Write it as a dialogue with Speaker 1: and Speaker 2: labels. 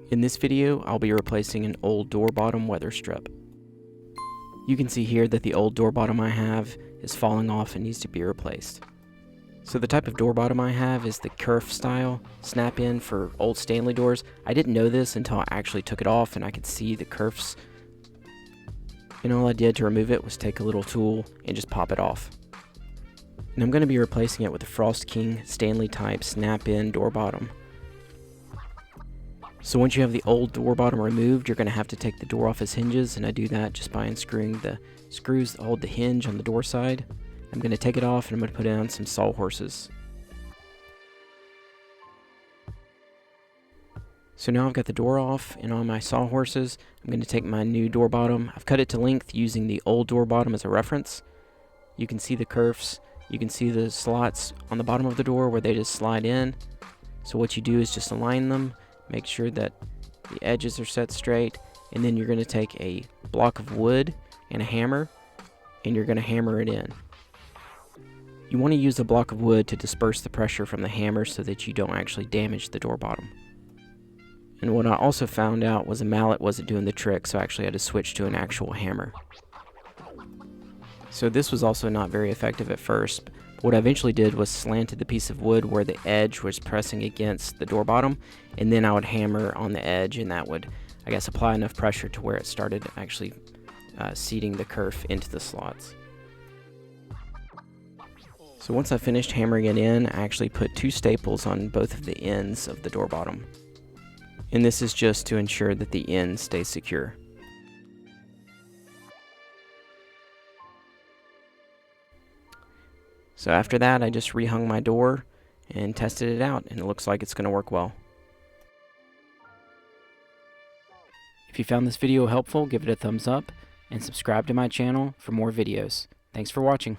Speaker 1: In this video, I'll be replacing an old door bottom weather strip. You can see here that the old door bottom I have is falling off and needs to be replaced. So the type of door bottom I have is the kerf style snap-in for old Stanley doors. I didn't know this until I actually took it off and I could see the kerfs. And all I did to remove it was take a little tool and just pop it off. And I'm going to be replacing it with a Frost King Stanley type snap-in door bottom. So once you have the old door bottom removed, you're going to have to take the door off its hinges, and I do that just by unscrewing the screws that hold the hinge on the door side. I'm going to take it off and I'm going to put on some sawhorses. So now I've got the door off and on my sawhorses, I'm going to take my new door bottom. I've cut it to length using the old door bottom as a reference. You can see the kerfs, you can see the slots on the bottom of the door where they just slide in. So what you do is just align them, make sure that the edges are set straight, and then you're going to take a block of wood and a hammer, and you're going to hammer it in. You want to use a block of wood to disperse the pressure from the hammer so that you don't actually damage the door bottom. And what I also found out was a mallet wasn't doing the trick, so I actually had to switch to an actual hammer. So this was also not very effective at first. But what I eventually did was slanted the piece of wood where the edge was pressing against the door bottom, and then I would hammer on the edge, and that would, I guess, apply enough pressure to where it started actually seating the kerf into the slots. So once I finished hammering it in, I actually put 2 staples on both of the ends of the door bottom. And this is just to ensure that the end stays secure. So after that, I just rehung my door and tested it out, and it looks like it's going to work well. If you found this video helpful, give it a thumbs up and subscribe to my channel for more videos. Thanks for watching.